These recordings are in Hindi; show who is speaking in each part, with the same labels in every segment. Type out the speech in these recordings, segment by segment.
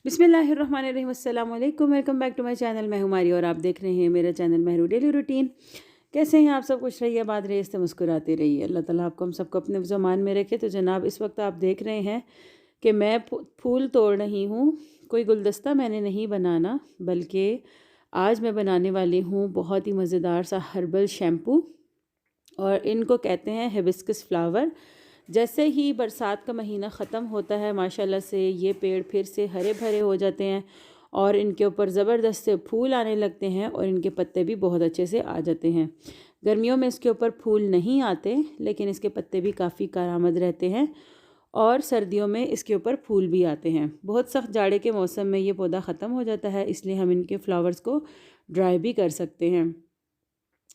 Speaker 1: बिस्मिल्लाहिर्रहमानिर्रहीम, अस्सलाम वालेकुम। Welcome back to my channel. मैं हुमारी और आप देख रहे हैं मेरा चैनल महरू डेली रूटीन। कैसे हैं आप सब? खुश रहिए, बात रहिए, से मुस्कुराते रहिए। अल्लाह ताला आपको हम सबको अपने ज़मान में रखे। तो जनाब, इस वक्त आप देख रहे हैं कि मैं फूल तोड़ रही हूँ। कोई गुलदस्ता मैंने नहीं बनाना, बल्कि आज मैं बनाने वाली हूँ बहुत ही मज़ेदार सा हर्बल शैम्पू, और इनको कहते हैं हिबिस्कस फ्लावर। जैसे ही बरसात का महीना ख़त्म होता है, माशाल्लाह से ये पेड़ फिर से हरे भरे हो जाते हैं और इनके ऊपर ज़बरदस्त से फूल आने लगते हैं और इनके पत्ते भी बहुत अच्छे से आ जाते हैं। गर्मियों में इसके ऊपर फूल नहीं आते, लेकिन इसके पत्ते भी काफ़ी कारआमद रहते हैं और सर्दियों में इसके ऊपर फूल भी आते हैं। बहुत सख्त जाड़े के मौसम में ये पौधा ख़त्म हो जाता है, इसलिए हम इनके फ्लावर्स को ड्राई भी कर सकते हैं।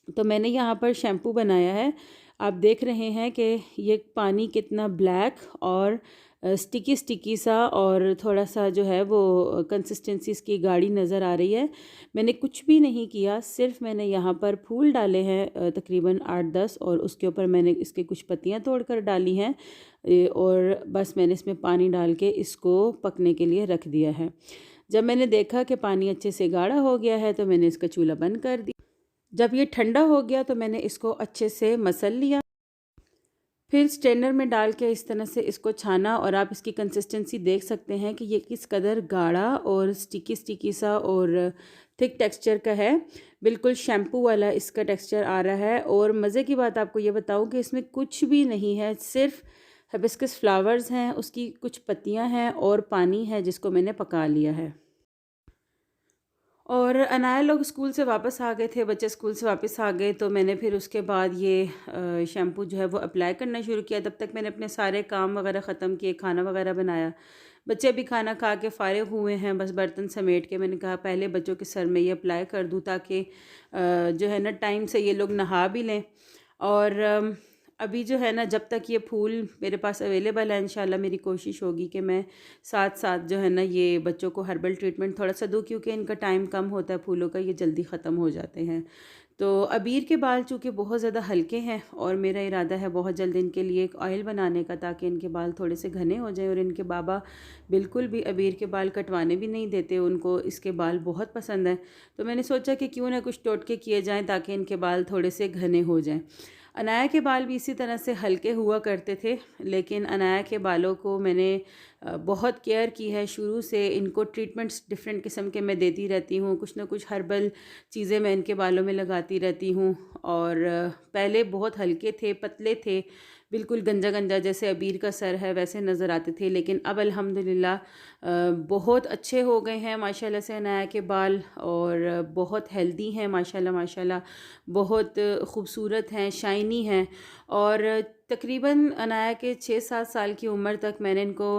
Speaker 1: तो मैंने यहाँ पर शैम्पू बनाया है। आप देख रहे हैं कि ये पानी कितना ब्लैक और स्टिकी स्टिकी सा और थोड़ा सा जो है वो कंसिस्टेंसी इसकी गाढ़ी नज़र आ रही है। मैंने कुछ भी नहीं किया, सिर्फ मैंने यहाँ पर फूल डाले हैं तकरीबन 8-10, और उसके ऊपर मैंने इसके कुछ पत्तियाँ तोड़कर डाली हैं और बस मैंने इसमें पानी डाल के इसको पकने के लिए रख दिया है। जब मैंने देखा कि पानी अच्छे से गाढ़ा हो गया है तो मैंने इसका चूल्हा बंद कर दिया। जब ये ठंडा हो गया तो मैंने इसको अच्छे से मसल लिया। फिर स्ट्रेनर में डाल के इस तरह से इसको छाना, और आप इसकी कंसिस्टेंसी देख सकते हैं कि ये किस कदर गाढ़ा और स्टिकी स्टिकी सा और थिक टेक्सचर का है। बिल्कुल शैम्पू वाला इसका टेक्सचर आ रहा है। और मज़े की बात आपको ये बताऊं कि इसमें कुछ भी नहीं है, सिर्फ हिबिस्कस फ्लावर्स हैं, उसकी कुछ पत्तियां हैं और पानी है जिसको मैंने पका लिया है। और अनाया लोग स्कूल से वापस आ गए थे, बच्चे स्कूल से वापस आ गए, तो मैंने फिर उसके बाद ये शैम्पू जो है वो अप्लाई करना शुरू किया। तब तक मैंने अपने सारे काम वगैरह ख़त्म किए, खाना वगैरह बनाया। बच्चे भी खाना खा के फ़ारिग हुए हैं, बस बर्तन समेट के। मैंने कहा पहले बच्चों के सर में ये अप्लाई कर दूँ ताकि जो है ना टाइम से ये लोग नहा भी लें। और अभी जो है ना, जब तक ये फूल मेरे पास अवेलेबल है, इंशाल्लाह मेरी कोशिश होगी कि मैं साथ साथ जो है ना ये बच्चों को हर्बल ट्रीटमेंट थोड़ा सा दूँ, क्योंकि इनका टाइम कम होता है फूलों का, ये जल्दी ख़त्म हो जाते हैं। तो अबीर के बाल चूँकि बहुत ज़्यादा हल्के हैं, और मेरा इरादा है बहुत जल्द इनके लिए एक ऑयल बनाने का, ताकि इनके बाल थोड़े से घने हो जाएं। और इनके बाबा बिल्कुल भी अबीर के बाल कटवाने भी नहीं देते, उनको इसके बाल बहुत पसंद हैं। तो मैंने सोचा कि क्यों ना कुछ टोटके किए जाएँ ताकि इनके बाल थोड़े से घने हो जाएँ। अनाया के बाल भी इसी तरह से हल्के हुआ करते थे, लेकिन अनाया के बालों को मैंने बहुत केयर की है शुरू से। इनको ट्रीटमेंट्स डिफरेंट किस्म के मैं देती रहती हूँ, कुछ ना कुछ हर्बल चीज़ें मैं इनके बालों में लगाती रहती हूँ। और पहले बहुत हल्के थे, पतले थे, बिल्कुल गंजा गंजा जैसे अबीर का सर है वैसे नज़र आते थे, लेकिन अब अल्हम्दुलिल्लाह बहुत अच्छे हो गए हैं माशाल्लाह से अनाया के बाल, और बहुत हेल्दी हैं माशाल्लाह माशाल्लाह, बहुत ख़ूबसूरत हैं, शाइनी हैं। और तकरीबन अनाया के 6-7 साल की उम्र तक मैंने इनको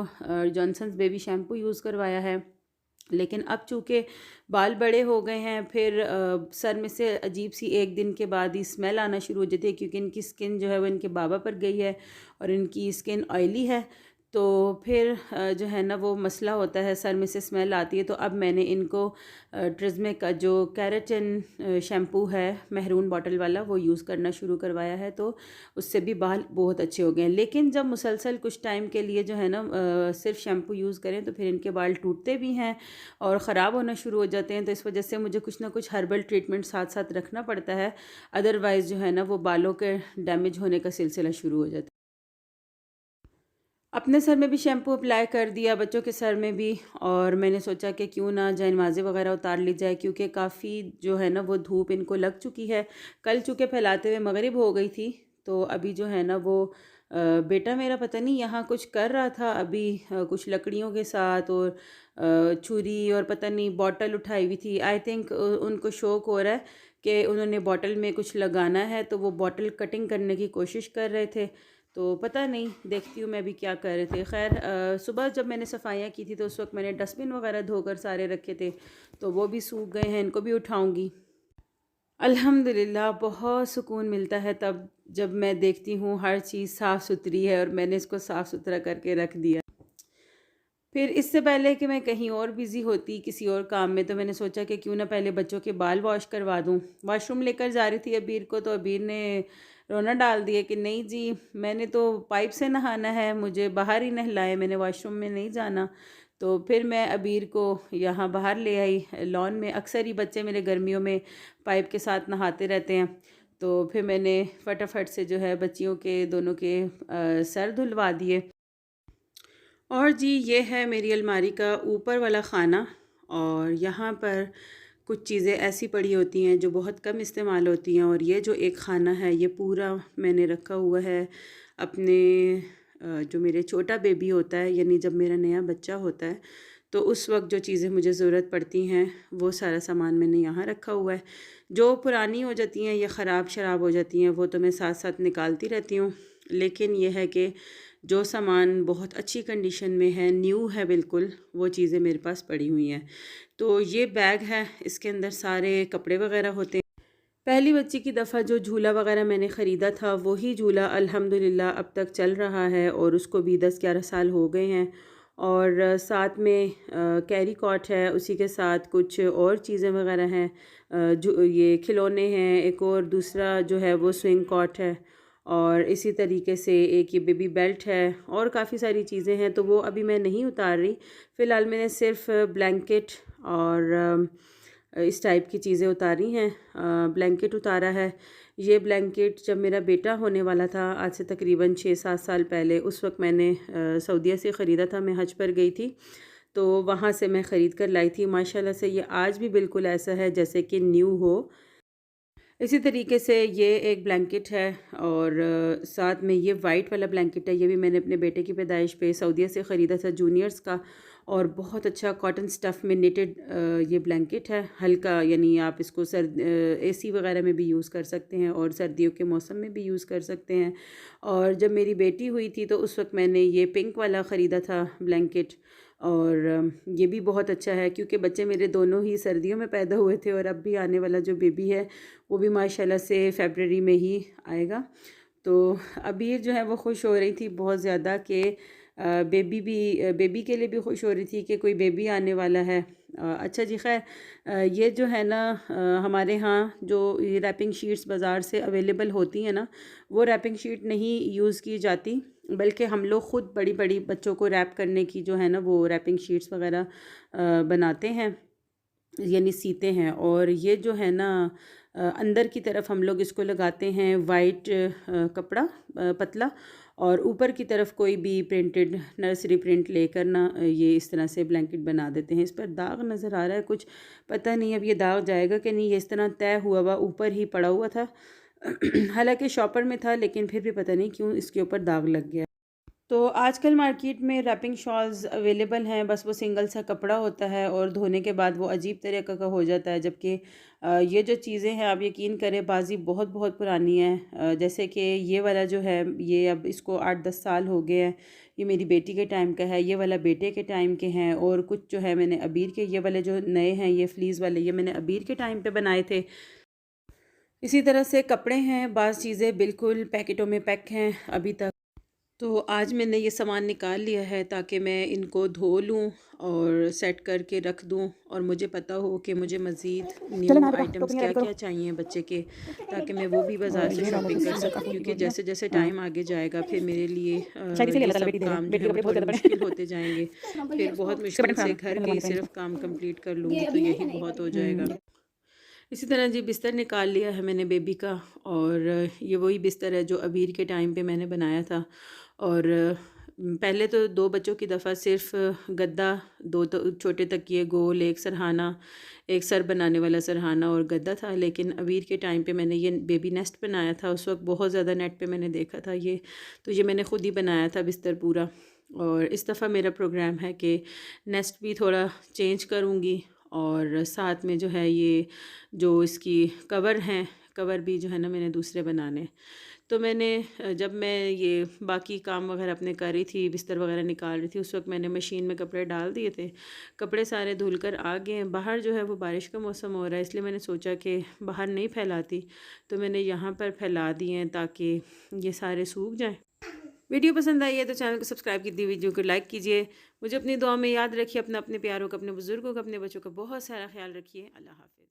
Speaker 1: जॉनसन्स बेबी शैम्पू यूज़ करवाया है। लेकिन अब चूँकि बाल बड़े हो गए हैं, फिर सर में से अजीब सी एक दिन के बाद ही स्मेल आना शुरू हो जाती है, क्योंकि इनकी स्किन जो है वो इनके बाबा पर गई है और इनकी स्किन ऑयली है। तो फिर जो है ना वो मसला होता है, सर में से स्मेल आती है। तो अब मैंने इनको ट्रेज़मे का जो केराटिन शैम्पू है मेहरून बॉटल वाला, वो यूज़ करना शुरू करवाया है। तो उससे भी बाल बहुत अच्छे हो गए हैं। लेकिन जब मुसलसल कुछ टाइम के लिए जो है ना सिर्फ शैम्पू यूज़ करें तो फिर इनके बाल टूटते भी हैं और ख़राब होना शुरू हो जाते हैं। तो इस वजह से मुझे कुछ ना कुछ हर्बल ट्रीटमेंट साथ साथ रखना पड़ता है, अदरवाइज़ जो है ना वो बालों के डैमेज होने का सिलसिला शुरू हो जाता है। अपने सर में भी शैम्पू अप्लाई कर दिया, बच्चों के सर में भी। और मैंने सोचा कि क्यों ना जानमाज़े वगैरह उतार ली जाए, क्योंकि काफ़ी जो है ना वो धूप इनको लग चुकी है। कल चूँकि फैलाते हुए मगरिब हो गई थी, तो अभी जो है ना वो बेटा मेरा पता नहीं यहाँ कुछ कर रहा था अभी, कुछ लकड़ियों के साथ, और छुरी और पता नहीं बॉटल उठाई हुई थी। आई थिंक उनको शौक़ हो रहा है कि उन्होंने बॉटल में कुछ लगाना है, तो वो बॉटल कटिंग करने की कोशिश कर रहे थे। तो पता नहीं, देखती हूँ मैं भी क्या कर रहे थे। खैर सुबह जब मैंने सफाइयाँ की थी तो उस वक्त मैंने डस्टबिन वगैरह धोकर सारे रखे थे, तो वो भी सूख गए हैं, इनको भी उठाऊँगी। अल्हम्दुलिल्लाह बहुत सुकून मिलता है तब जब मैं देखती हूँ हर चीज़ साफ़ सुथरी है और मैंने इसको साफ़ सुथरा करके रख दिया। फिर इससे पहले कि मैं कहीं और बिज़ी होती किसी और काम में, तो मैंने सोचा कि क्यों ना पहले बच्चों के बाल वॉश करवा दूँ। वॉशरूम लेकर जा रही थी अबीर को, तो अबीर ने रोना डाल दिया कि नहीं जी, मैंने तो पाइप से नहाना है, मुझे बाहर ही नहलाएं, मैंने वॉशरूम में नहीं जाना। तो फिर मैं अबीर को यहाँ बाहर ले आई लॉन में। अक्सर ही बच्चे मेरे गर्मियों में पाइप के साथ नहाते रहते हैं, तो फिर मैंने फटाफट से जो है बच्चियों के दोनों के सर धुलवा दिए। और जी ये है मेरी अलमारी का ऊपर वाला ख़ाना, और यहाँ पर कुछ चीज़ें ऐसी पड़ी होती हैं जो बहुत कम इस्तेमाल होती हैं। और ये जो एक ख़ाना है ये पूरा मैंने रखा हुआ है अपने जो मेरे छोटा बेबी होता है, यानी जब मेरा नया बच्चा होता है तो उस वक्त जो चीज़ें मुझे ज़रूरत पड़ती हैं वो सारा सामान मैंने यहाँ रखा हुआ है। जो पुरानी हो जाती हैं या ख़राब शराब हो जाती हैं वो तो मैं साथ साथ निकालती रहती हूँ, लेकिन यह है कि जो सामान बहुत अच्छी कंडीशन में है, न्यू है बिल्कुल, वो चीज़ें मेरे पास पड़ी हुई हैं। तो ये बैग है, इसके अंदर सारे कपड़े वगैरह होते हैं। पहली बच्ची की दफ़ा जो झूला वगैरह मैंने ख़रीदा था वही झूला अल्हम्दुलिल्लाह अब तक चल रहा है, और उसको भी 10-11 साल हो गए हैं। और साथ में कैरी कॉट है, उसी के साथ कुछ और चीज़ें वगैरह हैं, जो ये खिलौने हैं, एक और दूसरा जो है वो स्विंग कॉट है, और इसी तरीके से एक ये बेबी बेल्ट है, और काफ़ी सारी चीज़ें हैं। तो वो अभी मैं नहीं उतार रही, फ़िलहाल मैंने सिर्फ ब्लैंकेट और इस टाइप की चीज़ें उतारी हैं। ब्लैंकेट उतारा है, ये ब्लैंकेट जब मेरा बेटा होने वाला था आज से तकरीबन 6-7 साल पहले, उस वक्त मैंने सऊदीया से ख़रीदा था। मैं हज पर गई थी तो वहाँ से मैं ख़रीद कर लाई थी। माशाल्लाह से ये आज भी बिल्कुल ऐसा है जैसे कि न्यू हो। इसी तरीके से ये एक ब्लैंकेट है, और साथ में ये वाइट वाला ब्लैंकेट है, ये भी मैंने अपने बेटे की पैदाइश पे सऊदीया से ख़रीदा था, जूनियर्स का। और बहुत अच्छा कॉटन स्टफ़ में निटेड ये ब्लैंकेट है, हल्का, यानी आप इसको एसी वगैरह में भी यूज़ कर सकते हैं और सर्दियों के मौसम में भी यूज़ कर सकते हैं। और जब मेरी बेटी हुई थी तो उस वक्त मैंने ये पिंक वाला ख़रीदा था ब्लैंकेट, और ये भी बहुत अच्छा है क्योंकि बच्चे मेरे दोनों ही सर्दियों में पैदा हुए थे, और अब भी आने वाला जो बेबी है वो भी माशाल्लाह से फ़रवरी में ही आएगा। तो अबीर जो है वो खुश हो रही थी बहुत ज़्यादा कि बेबी के लिए भी खुश हो रही थी कि कोई बेबी आने वाला है। अच्छा जी, खैर ये जो है ना, हमारे यहाँ जो ये रैपिंग शीट्स बाज़ार से अवेलेबल होती हैं ना, वो रैपिंग शीट नहीं यूज़ की जाती, बल्कि हम लोग ख़ुद बड़ी बड़ी बच्चों को रैप करने की जो है ना वो रैपिंग शीट्स वगैरह बनाते हैं, यानी सीते हैं। और ये जो है ना अंदर की तरफ हम लोग इसको लगाते हैं वाइट कपड़ा पतला, और ऊपर की तरफ कोई भी प्रिंटेड नर्सरी प्रिंट लेकर ना ये इस तरह से ब्लैंकेट बना देते हैं। इस पर दाग नज़र आ रहा है कुछ, पता नहीं अब ये दाग जाएगा कि नहीं। ये इस तरह तय हुआ हुआ ऊपर ही पड़ा हुआ था हालांकि शॉपर में था, लेकिन फिर भी पता नहीं क्यों इसके ऊपर दाग लग गया। तो आजकल मार्केट में रैपिंग शॉल्स अवेलेबल हैं, बस वो सिंगल सा कपड़ा होता है और धोने के बाद वो अजीब तरीक़े का हो जाता है। जबकि ये जो चीज़ें हैं आप यकीन करें बाजी बहुत बहुत पुरानी है। जैसे कि ये वाला जो है ये अब इसको 8-10 साल हो गए हैं, ये मेरी बेटी के टाइम का है, ये वाला बेटे के टाइम के हैं, और कुछ जो है मैंने अबीर के, ये वाले जो नए हैं ये फ्लीज़ वाले, ये मैंने अबीर के टाइम पे बनाए थे। इसी तरह से कपड़े हैं, बाज़ चीज़ें बिल्कुल पैकेटों में पैक हैं अभी तक। तो आज मैंने ये सामान निकाल लिया है ताकि मैं इनको धो लूँ और सेट करके रख दूँ, और मुझे पता हो कि मुझे मज़ीद न्यू आइटम्स क्या क्या चाहिए बच्चे के, ताकि मैं वो भी बाज़ार से शॉपिंग कर सकूँ। क्योंकि जैसे जैसे टाइम आगे जाएगा फिर मेरे लिए ये सब काम जो है वो थोड़े मुश्किल होते जाएंगे। फिर बहुत मुश्किल से घर के सिर्फ काम कंप्लीट कर लूँगी तो यही बहुत हो जाएगा। इसी तरह जी बिस्तर निकाल लिया है मैंने बेबी का, और ये वही बिस्तर है जो अबीर के टाइम पे मैंने बनाया था। और पहले तो 2 बच्चों की दफ़ा सिर्फ गद्दा, 2 तो छोटे तकिए गोल, एक सरहाना, एक सर बनाने वाला सरहाना और गद्दा था। लेकिन अबीर के टाइम पे मैंने ये बेबी नेस्ट बनाया था, उस वक्त बहुत ज़्यादा नेट पे मैंने देखा था ये, तो ये मैंने ख़ुद ही बनाया था बिस्तर पूरा। और इस दफ़ा मेरा प्रोग्राम है कि नेस्ट भी थोड़ा चेंज करूँगी, और साथ में जो है ये जो इसकी कवर हैं, कवर भी जो है ना मैंने दूसरे बनाने। तो मैंने जब मैं ये बाकी काम वगैरह अपने कर रही थी, बिस्तर वगैरह निकाल रही थी, उस वक्त मैंने मशीन में कपड़े डाल दिए थे। कपड़े सारे धुल कर आ गए हैं। बाहर जो है वो बारिश का मौसम हो रहा है, इसलिए मैंने सोचा कि बाहर नहीं फैलाती, तो मैंने यहाँ पर फैला दिए हैं ताकि ये सारे सूख जाएँ। वीडियो पसंद आई है तो चैनल को सब्सक्राइब कीजिए, वीडियो को लाइक कीजिए। मुझे अपनी दुआ में याद रखिए, अपने प्यारों का, अपने बुज़ुर्गों का, अपने बच्चों का बहुत सारा ख्याल रखिए। अल्लाह हाफ़िज़।